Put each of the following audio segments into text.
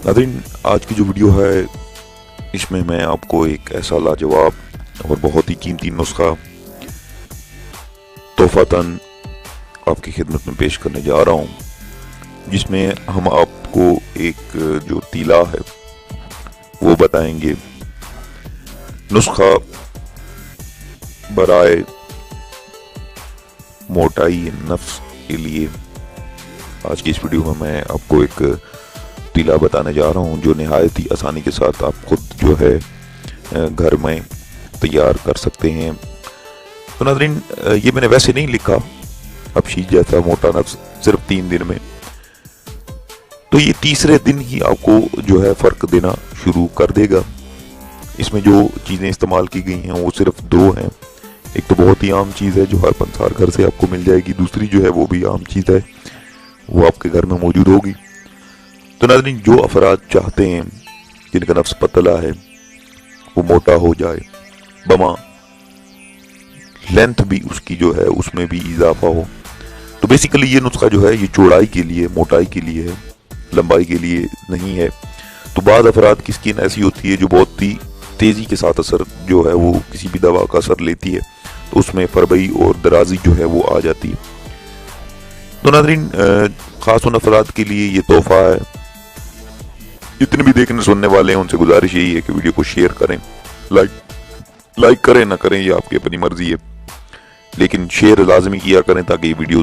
नाज़रीन, आज की जो वीडियो है इसमें मैं आपको एक ऐसा लाजवाब और बहुत ही कीमती नुस्खा तोहफातन आपकी खिदमत में पेश करने जा रहा हूँ, जिसमें हम आपको एक जो तीला है वो बताएंगे। नुस्खा बराए मोटाई नफ्स के लिए आज की इस वीडियो में मैं आपको एक तीला बताने जा रहा हूँ जो नहायत ही आसानी के साथ आप खुद जो है घर में तैयार कर सकते हैं। तो नाज़रीन, ये मैंने वैसे नहीं लिखा, अब शीश जैसा मोटा नफ्स सिर्फ 3 दिन में, तो ये तीसरे दिन ही आपको जो है फ़र्क देना शुरू कर देगा। इसमें जो चीज़ें इस्तेमाल की गई हैं वो सिर्फ 2 हैं। एक तो बहुत ही आम चीज़ है जो हर पंसार घर से आपको मिल जाएगी, दूसरी जो है वो भी आम चीज़ है, वो आपके घर में मौजूद होगी। तो नाज़रीन, जो अफराद चाहते हैं जिनका नफ्स पतला है वो मोटा हो जाए, बमा लेंथ भी उसकी जो है उसमें भी इजाफा हो, तो बेसिकली ये नुस्खा जो है ये चौड़ाई के लिए, मोटाई के लिए है, लंबाई के लिए नहीं है। तो बाद अफराद की स्किन ऐसी होती है जो बहुत ही तेज़ी के साथ असर जो है वो किसी भी दवा का असर लेती है, तो उसमें फरबई और दराजी जो है वो आ जाती है। तो नाज़रीन, ख़ास उन अफराद के लिए ये तोहफा है। जितने भी देखने सुनने वाले हैं उनसे गुजारिश यही है कि वीडियो को शेयर करें, लाइक करें ना करें ये आपकी अपनी मर्जी है, लेकिन शेयर लाजमी किया करें ताकि ये वीडियो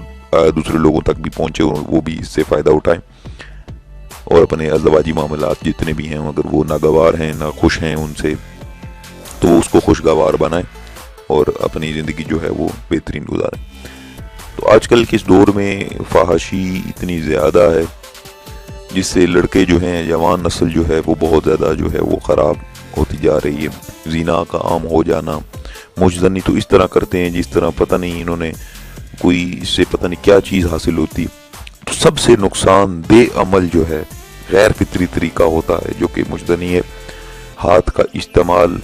दूसरे लोगों तक भी पहुंचे और वो भी इससे फ़ायदा उठाएं और अपने अज़दवाजी मामलात जितने भी हैं अगर वो नागवार हैं, ना खुश हैं उनसे, तो उसको खुशगवार बनाएं और अपनी ज़िंदगी जो है वो बेहतरीन गुजारें। तो आजकल के इस दौर में फहाशी इतनी ज़्यादा है जिससे लड़के जो हैं, जवान नस्ल जो है वो बहुत ज़्यादा जो है वो ख़राब होती जा रही है। ज़िना का आम हो जाना, मुजज़नी तो इस तरह करते हैं जिस तरह पता नहीं इन्होंने कोई इससे पता नहीं क्या चीज़ हासिल होती। तो सबसे नुकसानदेह अमल जो है गैर फितरी तरीका होता है जो कि मुजज़नी है। हाथ का इस्तेमाल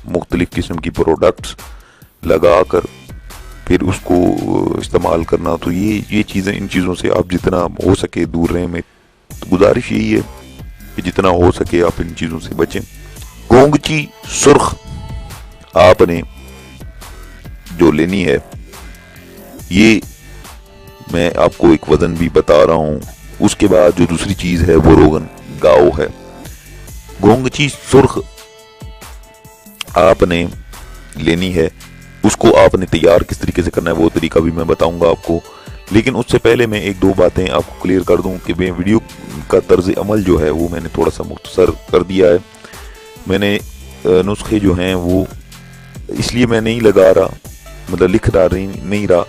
मुख्तलिफ़ किस्म की प्रोडक्ट्स लगा कर फिर उसको इस्तेमाल करना, तो ये चीज़ें, इन चीज़ों से आप जितना हो सके दूर रहें। मैं तो गुजारिश यही है कि जितना हो सके आप इन चीज़ों से बचें। गोंगची सुर्ख आपने जो लेनी है, ये मैं आपको एक वज़न भी बता रहा हूँ। उसके बाद जो दूसरी चीज़ है वो रोगन गाओ है। गोंगची सुर्ख आपने लेनी है, उसको आपने तैयार किस तरीके से करना है वो तरीका भी मैं बताऊंगा आपको, लेकिन उससे पहले मैं 1-2 बातें आपको क्लियर कर दूं कि मैं वीडियो का तर्ज अमल जो है वो मैंने थोड़ा सा मुख्तसर कर दिया है। मैंने नुस्खे जो हैं वो इसलिए मैं नहीं लगा रहा, मतलब लिख रहा नहीं रहा,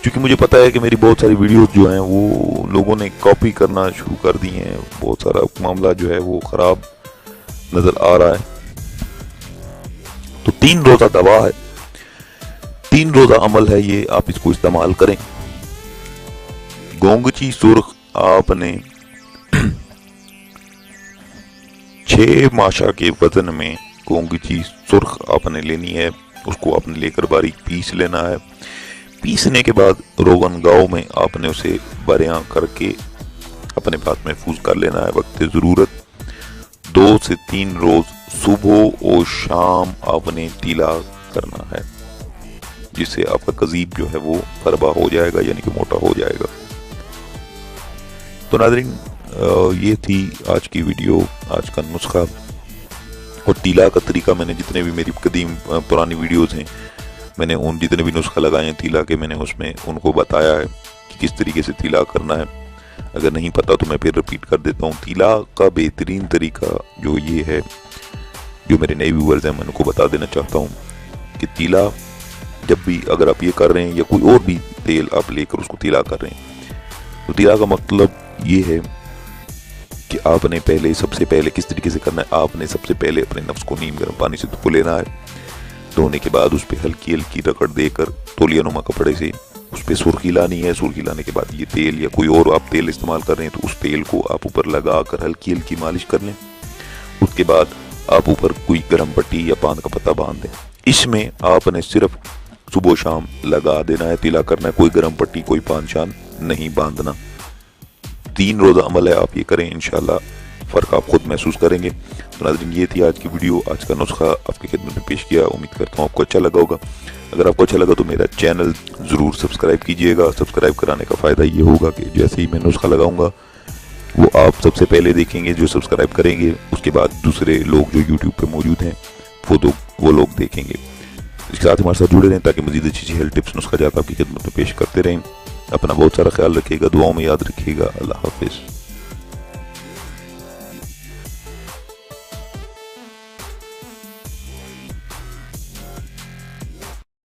क्योंकि मुझे पता है कि मेरी बहुत सारी वीडियोस जो हैं वो लोगों ने कॉपी करना शुरू कर दी हैं। बहुत सारा मामला जो है वो ख़राब नज़र आ रहा है। तो 3 रोज़ा दवा है, 3 रोज़ा अमल है ये, आप इसको इस्तेमाल करें। गोंगची सुर्ख आपने 6 माशा के वजन में गोंगची सुर्ख आपने लेनी है, उसको आपने लेकर बारीक पीस लेना है। पीसने के बाद रोगन गाँव में आपने उसे बरियां करके अपने पास महफूज कर लेना है। वक्त ज़रूरत 2 से 3 रोज़ सुबह और शाम आपने तीला करना है, जिससे आपका कज़ीब जो है वो फरबा हो जाएगा, यानी कि मोटा हो जाएगा। तो नाज़रीन, ये थी आज की वीडियो, आज का नुस्खा और तीला का तरीका। मैंने जितने भी मेरी कदीम पुरानी वीडियोस हैं, मैंने उन जितने भी नुस्खा लगाए हैं तीला के, मैंने उसमें उनको बताया है कि किस तरीके से तीला करना है। अगर नहीं पता तो मैं फिर रिपीट कर देता हूँ। तीला का बेहतरीन तरीका जो ये है, जो मेरे नए व्यूअर्स हैं मैं उनको बता देना चाहता हूँ कि तीला जब भी अगर आप ये कर रहे हैं या कोई और भी तेल आप लेकर उसको तीला कर रहे हैं, तो तीला का मतलब ये है कि आपने सबसे पहले किस तरीके से करना है। आपने सबसे पहले अपने नफ्स को नीम गर्म पानी से धो लेना है। धोने के बाद उस पर हल्की हल्की रगड़ देकर तौलिया नुमा कपड़े से उस पर सुर्खी लानी है। सुर्खी लाने के बाद ये तेल या कोई और आप तेल इस्तेमाल कर रहे हैं तो उस तेल को आप ऊपर लगा कर हल्की हल्की मालिश कर लें। उसके बाद आप ऊपर कोई गर्म पट्टी या पान का पत्ता बांध दें। इसमें आपने सिर्फ सुबह शाम लगा देना है, तीला करना है, कोई गर्म पट्टी कोई पान शान नहीं बांधना। 3 रोज़ा अमल है, आप ये करें, इंशाल्लाह फ़र्क आप खुद महसूस करेंगे। तो नाज़रीन, ये थी आज की वीडियो, आज का नुस्खा आपकी खिदमत में पेश किया। उम्मीद करता हूँ आपको अच्छा लगा होगा। अगर आपको अच्छा लगा तो मेरा चैनल ज़रूर सब्सक्राइब कीजिएगा। सब्सक्राइब कराने का फ़ायदा ये होगा कि जैसे ही मैं नुस्खा लगाऊंगा वो आप सबसे पहले देखेंगे। जो सब्सक्राइब करेंगे उसके बाद दूसरे लोग जो यूट्यूब पे मौजूद हैं वो लोग देखेंगे। इसके साथ हमारे साथ जुड़े रहें ताकि मज़ीद अच्छी हेल्थ टिप्स नुस्खा जात आपकी खिदमत में पेश करते रहें। अपना बहुत सारा ख्याल रखिएगा, दुआओं में याद रखिएगा। अल्लाह हाफिज़।